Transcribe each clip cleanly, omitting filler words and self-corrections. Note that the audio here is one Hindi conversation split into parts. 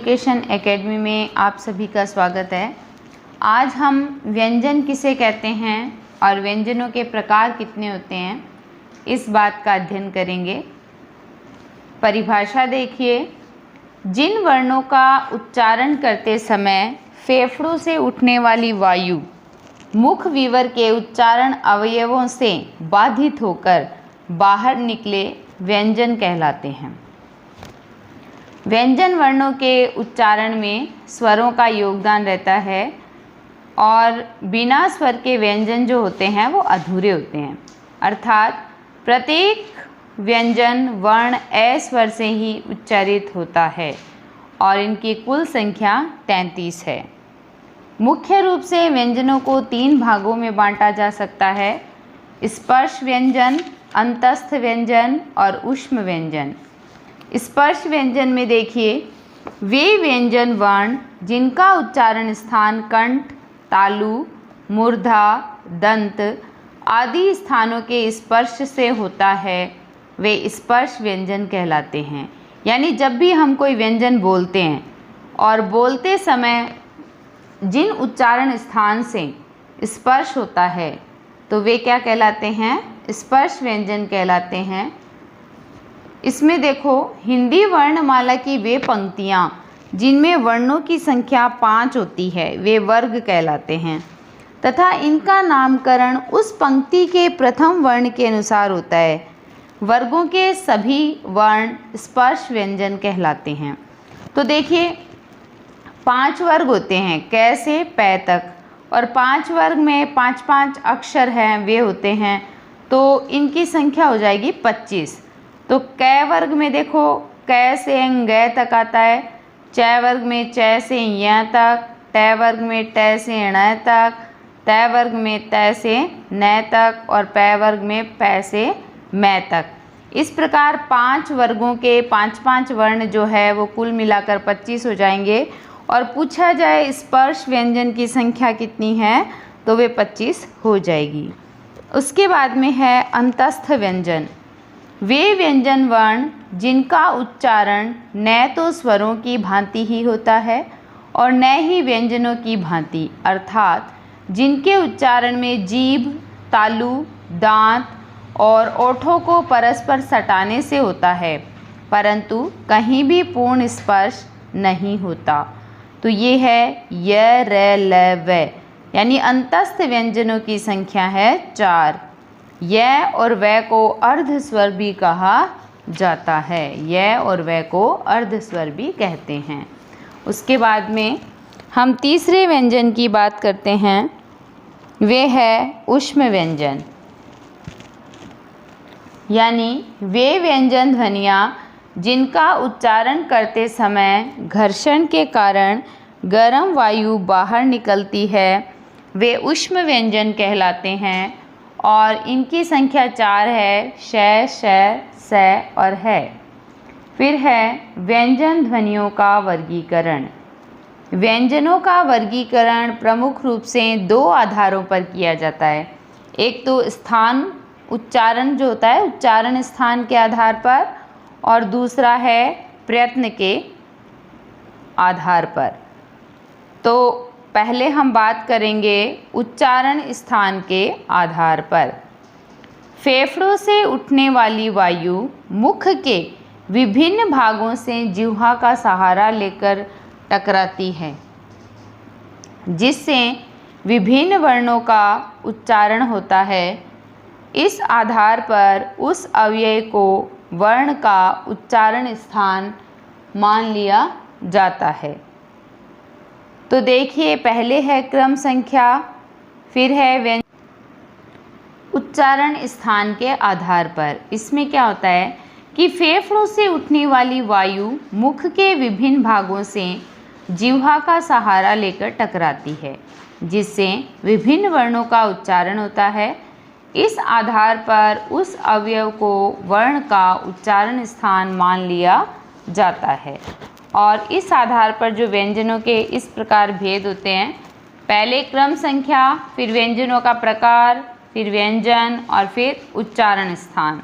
एजुकेशन एकेडमी में आप सभी का स्वागत है। आज हम व्यंजन किसे कहते हैं और व्यंजनों के प्रकार कितने होते हैं, इस बात का अध्ययन करेंगे। परिभाषा देखिए, जिन वर्णों का उच्चारण करते समय फेफड़ों से उठने वाली वायु मुख विवर के उच्चारण अवयवों से बाधित होकर बाहर निकले व्यंजन कहलाते हैं। व्यंजन वर्णों के उच्चारण में स्वरों का योगदान रहता है और बिना स्वर के व्यंजन जो होते हैं वो अधूरे होते हैं, अर्थात प्रत्येक व्यंजन वर्ण ए स्वर से ही उच्चारित होता है और इनकी कुल संख्या 33 है। मुख्य रूप से व्यंजनों को 3 भागों में बांटा जा सकता है: स्पर्श व्यंजन, अंतस्थ व्यंजन और ऊष्म व्यंजन। स्पर्श व्यंजन में देखिए, वे व्यंजन वर्ण जिनका उच्चारण स्थान कंठ, तालु, मूर्धा, दंत आदि स्थानों के स्पर्श से होता है, वे स्पर्श व्यंजन कहलाते हैं। यानी जब भी हम कोई व्यंजन बोलते हैं और बोलते समय जिन उच्चारण स्थान से स्पर्श होता है तो वे क्या कहलाते हैं? स्पर्श व्यंजन कहलाते हैं। इसमें देखो, हिंदी वर्णमाला की वे पंक्तियाँ जिनमें वर्णों की संख्या 5 होती है वे वर्ग कहलाते हैं तथा इनका नामकरण उस पंक्ति के प्रथम वर्ण के अनुसार होता है। वर्गों के सभी वर्ण स्पर्श व्यंजन कहलाते हैं। तो देखिए, 5 वर्ग होते हैं क से पै तक, और 5 वर्ग में 5-5 अक्षर हैं वे होते हैं, तो इनकी संख्या हो जाएगी 25। तो क वर्ग में देखो, क से ग तक आता है, च वर्ग में च से य तक, ट वर्ग में ट से ण तक, त वर्ग में त से न तक और प वर्ग में प से म तक। इस प्रकार 5 वर्गों के 5-5 वर्ण जो है वो कुल मिलाकर 25 हो जाएंगे। और पूछा जाए स्पर्श व्यंजन की संख्या कितनी है, तो वे 25 हो जाएगी। उसके बाद में है अंतस्थ व्यंजन। वे व्यंजन वर्ण जिनका उच्चारण न तो स्वरों की भांति ही होता है और न ही व्यंजनों की भांति, अर्थात जिनके उच्चारण में जीभ, तालु, दांत और ओठों को परस्पर सटाने से होता है, परंतु कहीं भी पूर्ण स्पर्श नहीं होता। तो ये है य, र, ल, व, यानी अंतस्थ व्यंजनों की संख्या है 4। य और व को अर्ध स्वर भी कहा जाता है। य और व को अर्ध स्वर भी कहते हैं। उसके बाद में हम तीसरे व्यंजन की बात करते हैं, वे है ऊष्म व्यंजन। यानी वे व्यंजन ध्वनियाँ जिनका उच्चारण करते समय घर्षण के कारण गर्म वायु बाहर निकलती है, वे ऊष्म व्यंजन कहलाते हैं और इनकी संख्या 4 है: श, श, स और है। फिर है व्यंजन ध्वनियों का वर्गीकरण। व्यंजनों का वर्गीकरण प्रमुख रूप से 2 आधारों पर किया जाता है। एक तो स्थान उच्चारण जो होता है, उच्चारण स्थान के आधार पर, और दूसरा है प्रयत्न के आधार पर। तो पहले हम बात करेंगे उच्चारण स्थान के आधार पर। फेफड़ों से उठने वाली वायु मुख के विभिन्न भागों से जिह्वा का सहारा लेकर टकराती है, जिससे विभिन्न वर्णों का उच्चारण होता है। इस आधार पर उस अव्यय को वर्ण का उच्चारण स्थान मान लिया जाता है। तो देखिए, पहले है क्रम संख्या, फिर है व्यंजन उच्चारण स्थान के आधार पर। इसमें क्या होता है कि फेफड़ों से उठने वाली वायु मुख के विभिन्न भागों से जिह्वा का सहारा लेकर टकराती है, जिससे विभिन्न वर्णों का उच्चारण होता है। इस आधार पर उस अवयव को वर्ण का उच्चारण स्थान मान लिया जाता है। और इस आधार पर जो व्यंजनों के इस प्रकार भेद होते हैं, पहले क्रम संख्या, फिर व्यंजनों का प्रकार, फिर व्यंजन और फिर उच्चारण स्थान।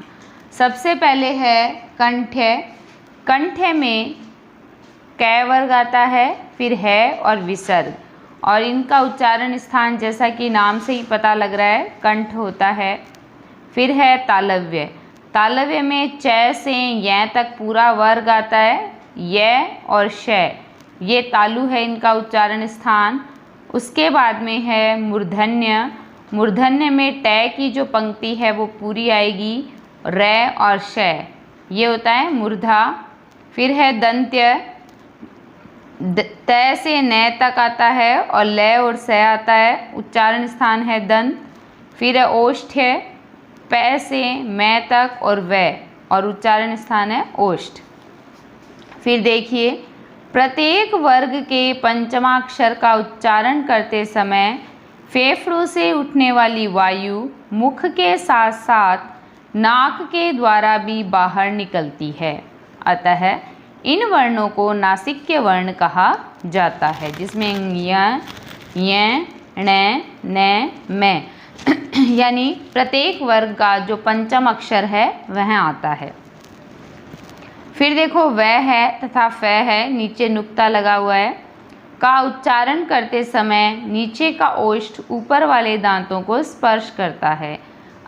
सबसे पहले है कंठ्य। कंठ्य में कै वर्ग आता है, फिर है और विसर्ग, और इनका उच्चारण स्थान जैसा कि नाम से ही पता लग रहा है कंठ होता है। फिर है तालव्य। तालव्य में च से य तक पूरा वर्ग आता है, य और श, ये तालु है इनका उच्चारण स्थान। उसके बाद में है मूर्धन्य। मूर्धन्य में ट की जो पंक्ति है वो पूरी आएगी, र और श, ये होता है मूर्धा। फिर है दंत्य। त से न तक आता है और ल और स आता है, उच्चारण स्थान है दंत। फिर है ओष्ठ्य। प से मैं तक और व, और उच्चारण स्थान है ओष्ठ। फिर देखिए, प्रत्येक वर्ग के पंचमाक्षर का उच्चारण करते समय फेफड़ों से उठने वाली वायु मुख के साथ साथ नाक के द्वारा भी बाहर निकलती है। अतः इन वर्णों को नासिक्य वर्ण कहा जाता है, जिसमें य, ण, न, म यानी प्रत्येक वर्ग का जो पंचम अक्षर है वह आता है। फिर देखो, वह है तथा फ है, नीचे नुक्ता लगा हुआ है, का उच्चारण करते समय नीचे का ओष्ठ ऊपर वाले दांतों को स्पर्श करता है,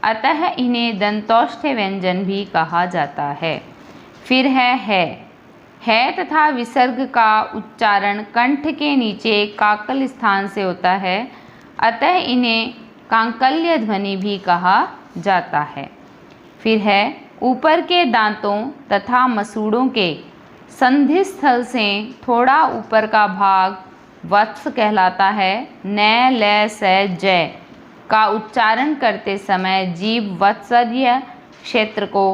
अतः इन्हें दंतोष्ठ व्यंजन भी कहा जाता है। फिर है तथा विसर्ग का उच्चारण कंठ के नीचे काकल स्थान से होता है, अतः इन्हें कांकल्य ध्वनि भी कहा जाता है। फिर है, ऊपर के दांतों तथा मसूड़ों के संधि स्थल से थोड़ा ऊपर का भाग वत्स कहलाता है। न, ल, स, ज का उच्चारण करते समय जीभ वत्सर्य क्षेत्र को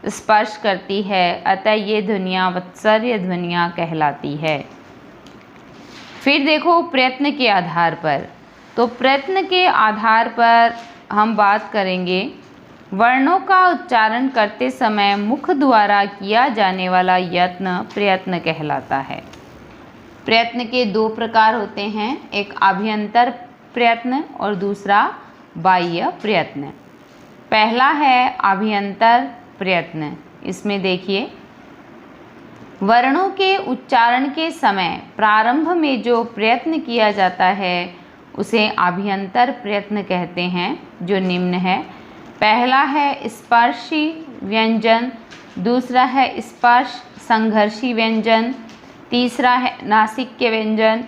स्पर्श करती है, अतः ये ध्वनियाँ वत्सर्य ध्वनियाँ कहलाती है। फिर देखो, प्रयत्न के आधार पर, तो प्रयत्न के आधार पर हम बात करेंगे। वर्णों का उच्चारण करते समय मुख द्वारा किया जाने वाला यत्न प्रयत्न कहलाता है। प्रयत्न के दो प्रकार होते हैं, एक आभ्यंतर प्रयत्न और दूसरा बाह्य प्रयत्न। पहला है आभ्यंतर प्रयत्न। इसमें देखिए, वर्णों के उच्चारण के समय प्रारंभ में जो प्रयत्न किया जाता है उसे आभ्यंतर प्रयत्न कहते हैं, जो निम्न है। पहला है स्पर्शी व्यंजन, दूसरा है स्पर्श संघर्षी व्यंजन, तीसरा है नासिक्य व्यंजन,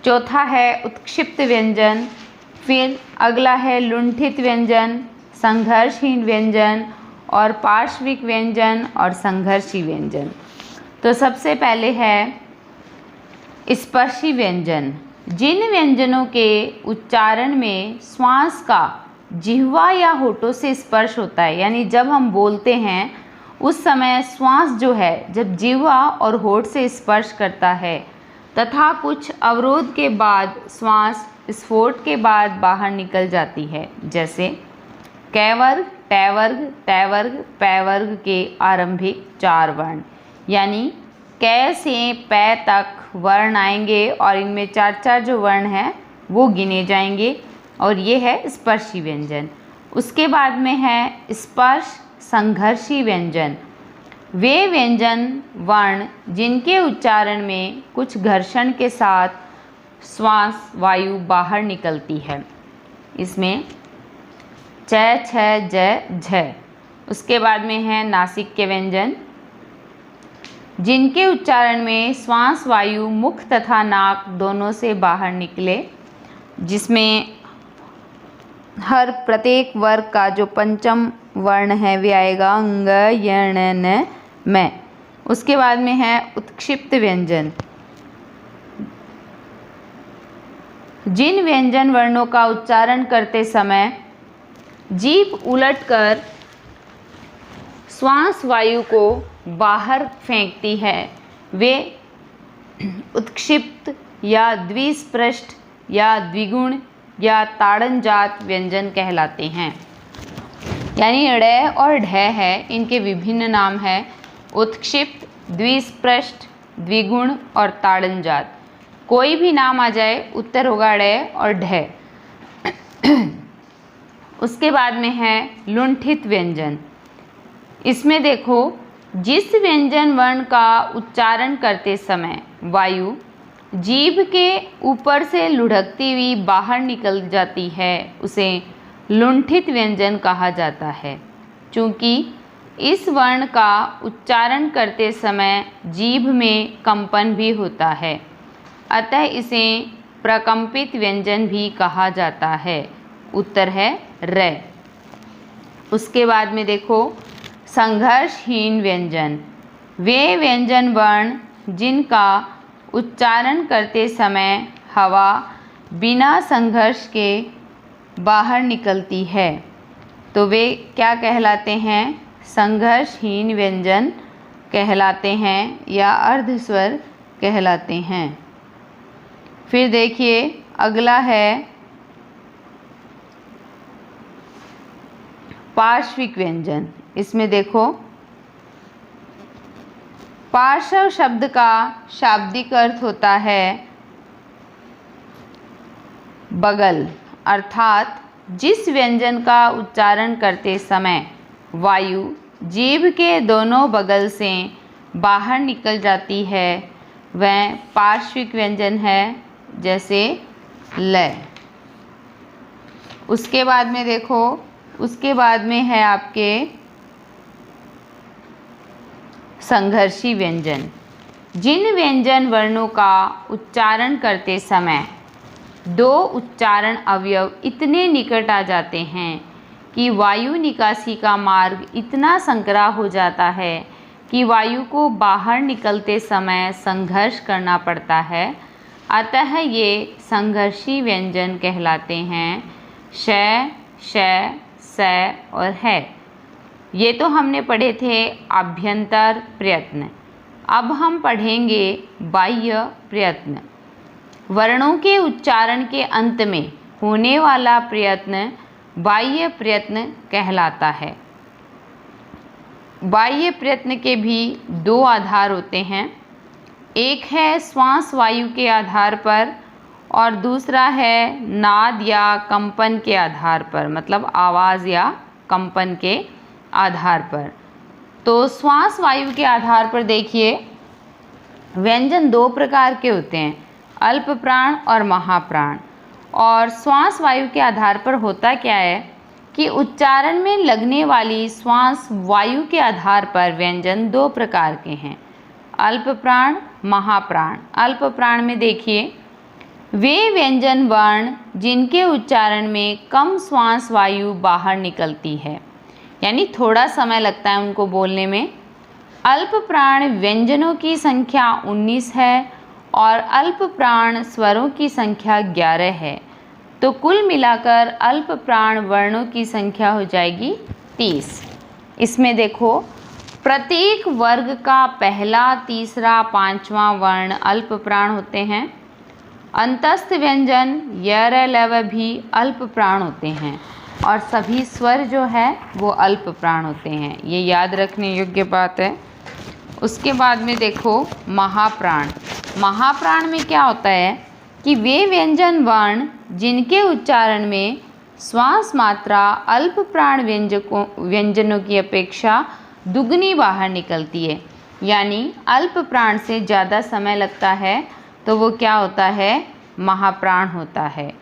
चौथा है उत्क्षिप्त व्यंजन, फिर अगला है लुंठित व्यंजन, संघर्षहीन व्यंजन और पार्श्विक व्यंजन और संघर्षी व्यंजन। तो सबसे पहले है स्पर्शी व्यंजन। जिन व्यंजनों के उच्चारण में श्वास का जिह्वा या होठों से स्पर्श होता है, यानी जब हम बोलते हैं उस समय श्वास जो है जब जिह्वा और होठ से स्पर्श करता है तथा कुछ अवरोध के बाद श्वास स्फोट के बाद बाहर निकल जाती है, जैसे कै वर्ग, टै वर्ग, तै वर्ग, पै वर्ग के आरंभिक 4 वर्ण, यानी कै से पै तक वर्ण आएंगे और इनमें 4-4 जो वर्ण हैं वो गिने जाएंगे, और ये है स्पर्शी व्यंजन। उसके बाद में है स्पर्श संघर्षी व्यंजन। वे व्यंजन वर्ण जिनके उच्चारण में कुछ घर्षण के साथ श्वास वायु बाहर निकलती है। इसमें च, छ, ज, झ। उसके बाद में है नासिक्य व्यंजन, जिनके उच्चारण में श्वास वायु मुख तथा नाक दोनों से बाहर निकले, जिसमें हर प्रत्येक वर्ग का जो पंचम वर्ण है वे आएगा अंग, य, ण, न, म। उसके बाद में है उत्क्षिप्त व्यंजन। जिन व्यंजन वर्णों का उच्चारण करते समय जीभ उलटकर श्वास वायु को बाहर फेंकती है, वे उत्क्षिप्त या द्विस्पृष्ट या द्विगुण या ताड़नजात व्यंजन कहलाते हैं। यानी ड़ और ढ है, इनके विभिन्न नाम हैं उत्क्षिप्त, द्विस्पृष्ट, द्विगुण और ताड़नजात। कोई भी नाम आ जाए उत्तर होगा ड़ और ढ। उसके बाद में है लुंठित व्यंजन। इसमें देखो, जिस व्यंजन वर्ण का उच्चारण करते समय वायु जीभ के ऊपर से लुढ़कती हुई बाहर निकल जाती है उसे लुंठित व्यंजन कहा जाता है। चूँकि इस वर्ण का उच्चारण करते समय जीभ में कंपन भी होता है, अतः इसे प्रकंपित व्यंजन भी कहा जाता है। उत्तर है र। उसके बाद में देखो संघर्षहीन व्यंजन, वे व्यंजन वर्ण जिनका उच्चारण करते समय हवा बिना संघर्ष के बाहर निकलती है तो वे क्या कहलाते हैं? संघर्षहीन व्यंजन कहलाते हैं या अर्धस्वर कहलाते हैं। फिर देखिए अगला है पार्श्विक व्यंजन। इसमें देखो पार्श्व शब्द का शाब्दिक अर्थ होता है बगल, अर्थात जिस व्यंजन का उच्चारण करते समय वायु जीभ के दोनों बगल से बाहर निकल जाती है वह पार्श्विक व्यंजन है, जैसे ल। उसके बाद में देखो, उसके बाद में है आपके संघर्षी व्यंजन, जिन व्यंजन वर्णों का उच्चारण करते समय दो उच्चारण अवयव इतने निकट आ जाते हैं कि वायु निकासी का मार्ग इतना संकरा हो जाता है कि वायु को बाहर निकलते समय संघर्ष करना पड़ता है, अतः ये संघर्षी व्यंजन कहलाते हैं। श, श, स और है। ये तो हमने पढ़े थे आभ्यंतर प्रयत्न। अब हम पढ़ेंगे बाह्य प्रयत्न। वर्णों के उच्चारण के अंत में होने वाला प्रयत्न बाह्य प्रयत्न कहलाता है। बाह्य प्रयत्न के भी दो आधार होते हैं, एक है श्वास वायु के आधार पर और दूसरा है नाद या कंपन के आधार पर, मतलब आवाज़ या कंपन के आधार पर। तो श्वास वायु के आधार पर देखिए व्यंजन दो प्रकार के होते हैं, अल्प प्राण और महाप्राण। और श्वास वायु के आधार पर होता क्या है कि उच्चारण में लगने वाली श्वास वायु के आधार पर व्यंजन दो प्रकार के हैं, अल्प प्राण, महाप्राण। अल्प प्राण में देखिए वे व्यंजन वर्ण जिनके उच्चारण में कम श्वास वायु बाहर निकलती है, यानी थोड़ा समय लगता है उनको बोलने में। अल्प प्राण व्यंजनों की संख्या 19 है और अल्प प्राण स्वरों की संख्या 11 है, तो कुल मिलाकर अल्प प्राण वर्णों की संख्या हो जाएगी 30। इसमें देखो प्रत्येक वर्ग का पहला, तीसरा, पांचवा वर्ण अल्प प्राण होते हैं। अंतस्थ व्यंजन य, ल भी अल्प प्राण होते हैं और सभी स्वर जो है वो अल्प प्राण होते हैं, ये याद रखने योग्य बात है। उसके बाद में देखो महाप्राण। महाप्राण में क्या होता है कि वे व्यंजन वर्ण जिनके उच्चारण में श्वास मात्रा अल्प प्राण व्यंजनों की अपेक्षा दुगनी बाहर निकलती है, यानी अल्प प्राण से ज़्यादा समय लगता है, तो वो क्या होता है? महाप्राण होता है।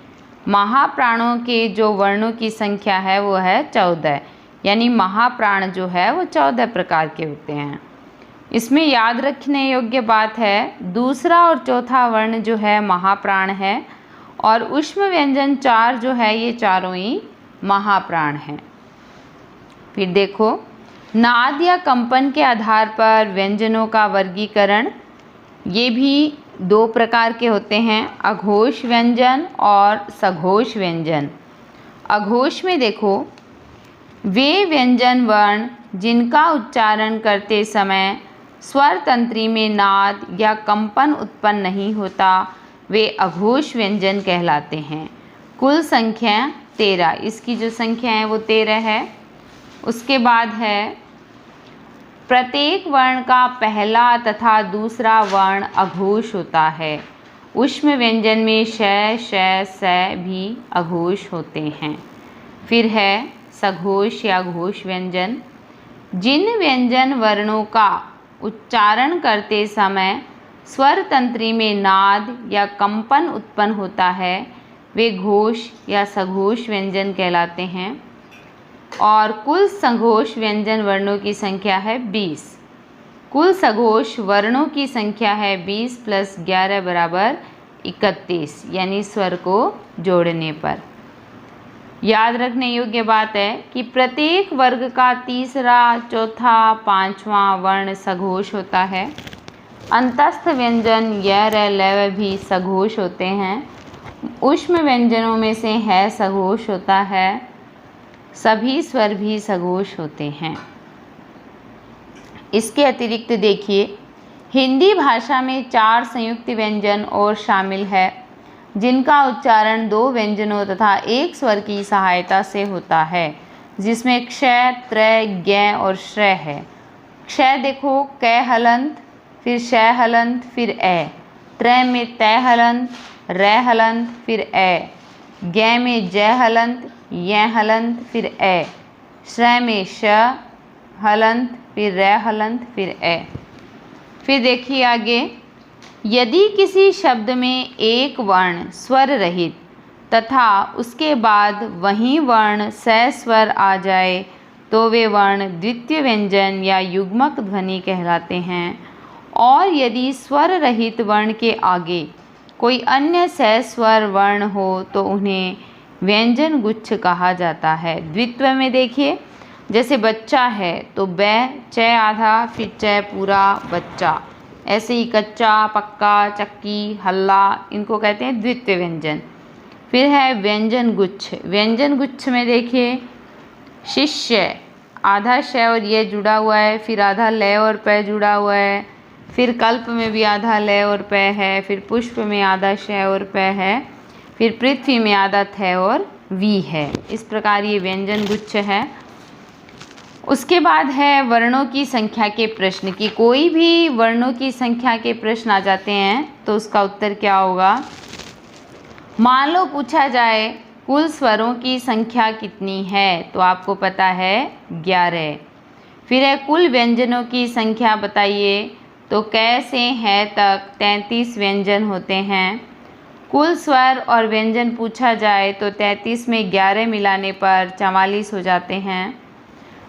महाप्राणों के जो वर्णों की संख्या है वो है 14, यानी महाप्राण जो है वो 14 प्रकार के होते हैं। इसमें याद रखने योग्य बात है दूसरा और चौथा वर्ण जो है महाप्राण है और ऊष्म व्यंजन 4 जो है ये चारों ही महाप्राण हैं। फिर देखो नाद या कंपन के आधार पर व्यंजनों का वर्गीकरण, ये भी दो प्रकार के होते हैं, अघोष व्यंजन और सघोष व्यंजन। अघोष में देखो वे व्यंजन वर्ण जिनका उच्चारण करते समय स्वर तंत्री में नाद या कंपन उत्पन्न नहीं होता, वे अघोष व्यंजन कहलाते हैं। कुल संख्या 13, इसकी जो संख्या है वो 13 है। उसके बाद है प्रत्येक वर्ण का पहला तथा दूसरा वर्ण अघोष होता है। ऊष्म व्यंजन में श, श, स भी अघोष होते हैं। फिर है सघोष या घोष व्यंजन। जिन व्यंजन वर्णों का उच्चारण करते समय स्वर तंत्री में नाद या कंपन उत्पन्न होता है वे घोष या सघोष व्यंजन कहलाते हैं। और कुल सघोष व्यंजन वर्णों की संख्या है 20। कुल सघोष वर्णों की संख्या है 20 + 11 = 31, यानी स्वर को जोड़ने पर। याद रखने योग्य बात है कि प्रत्येक वर्ग का तीसरा, चौथा, पांचवा वर्ण सघोष होता है। अंतस्थ व्यंजन य, र, ल भी सघोष होते हैं। ऊष्म व्यंजनों में से है सघोष होता है। सभी स्वर भी सघोष होते हैं। इसके अतिरिक्त देखिए, हिंदी भाषा में 4 संयुक्त व्यंजन और शामिल है जिनका उच्चारण 2 व्यंजनों तथा 1 स्वर की सहायता से होता है, जिसमें क्षय, त्रय, ज्ञ और श्रय है। क्षय देखो कै हलंत, फिर शय हलंत, फिर ए। त्रय में तय हलंत, रै हलंत, फिर ए। ज्ञ में जय हलंत, य हलंत, फिर ए। श्रय में श हलंत, फिर रै हलंत, फिर ए। फिर देखिए आगे, यदि किसी शब्द में एक वर्ण स्वर रहित तथा उसके बाद वही वर्ण सस्वर आ जाए तो वे वर्ण द्वितीय व्यंजन या युग्मक ध्वनि कहलाते हैं। और यदि स्वर रहित वर्ण के आगे कोई अन्य सस्वर वर्ण हो तो उन्हें व्यंजन गुच्छ कहा जाता है। द्वित्व में देखिए, जैसे बच्चा है तो बै च आधा, फिर च पूरा बच्चा। ऐसे ही कच्चा, पक्का, चक्की, हल्ला, इनको कहते हैं द्वितीय व्यंजन। फिर है व्यंजन गुच्छ। व्यंजन गुच्छ में देखिए, शिष्य आधा श और ये जुड़ा हुआ है, फिर आधा ल और प जुड़ा हुआ है, फिर कल्प में भी आधा ल और प है, फिर पुष्प में आधा श और प है, फिर पृथ्वी में आधा थ और वी है। इस प्रकार ये व्यंजन गुच्छ है। उसके बाद है वर्णों की संख्या के प्रश्न की। कोई भी वर्णों की संख्या के प्रश्न आ जाते हैं तो उसका उत्तर क्या होगा। मान लो पूछा जाए कुल स्वरों की संख्या कितनी है, तो आपको पता है 11। फिर है कुल व्यंजनों की संख्या बताइए, तो कै से है तक 33 व्यंजन होते हैं। कुल स्वर और व्यंजन पूछा जाए तो 33 में 11 मिलाने पर 44 हो जाते हैं।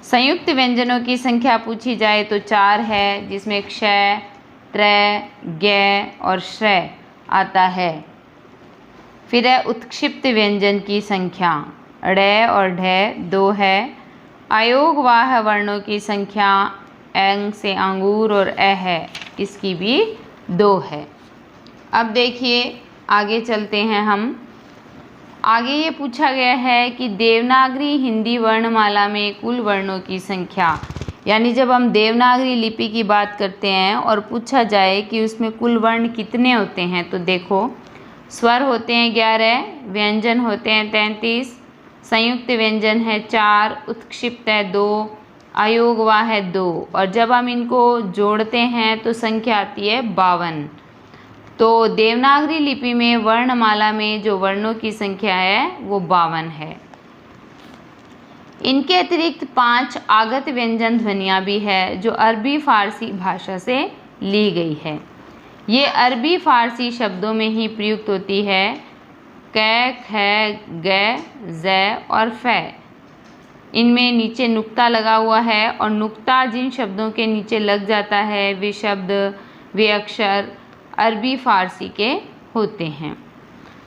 संयुक्त व्यंजनों की संख्या पूछी जाए तो 4 है, जिसमें क्षय, त्रय, ज्ञ और श्रय आता है। फिर है उत्क्षिप्त व्यंजन की संख्या, ड़ और ढ 2 है। अयोगवाह वर्णों की संख्या अंग से अंगूर और अ है, इसकी भी 2 है। अब देखिए आगे चलते हैं हम। आगे ये पूछा गया है कि देवनागरी हिंदी वर्णमाला में कुल वर्णों की संख्या, यानी जब हम देवनागरी लिपि की बात करते हैं और पूछा जाए कि उसमें कुल वर्ण कितने होते हैं, तो देखो स्वर होते हैं 11, व्यंजन होते हैं 33, संयुक्त व्यंजन है 4, उत्क्षिप्त है 2, अयोगवाह है 2, और जब हम इनको जोड़ते हैं तो संख्या आती है 52। तो देवनागरी लिपि में वर्णमाला में जो वर्णों की संख्या है वो 52 है। इनके अतिरिक्त 5 आगत व्यंजन ध्वनियाँ भी है जो अरबी फारसी भाषा से ली गई है। ये अरबी फारसी शब्दों में ही प्रयुक्त होती है। कै, ख, ग, ज़ और फ़। इनमें नीचे नुक्ता लगा हुआ है और नुक्ता जिन शब्दों के नीचे लग जाता है वे शब्द, वे अक्षर अरबी फारसी के होते हैं।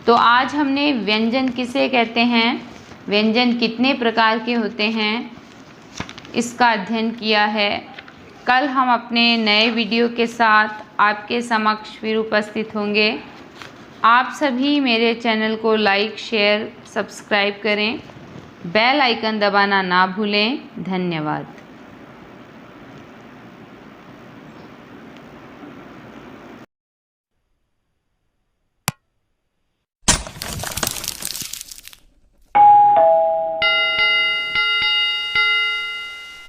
तो आज हमने व्यंजन किसे कहते हैं, व्यंजन कितने प्रकार के होते हैं, इसका अध्ययन किया है। कल हम अपने नए वीडियो के साथ आपके समक्ष फिर उपस्थित होंगे। आप सभी मेरे चैनल को लाइक, शेयर, सब्सक्राइब करें। बेल आइकन दबाना ना भूलें। धन्यवाद।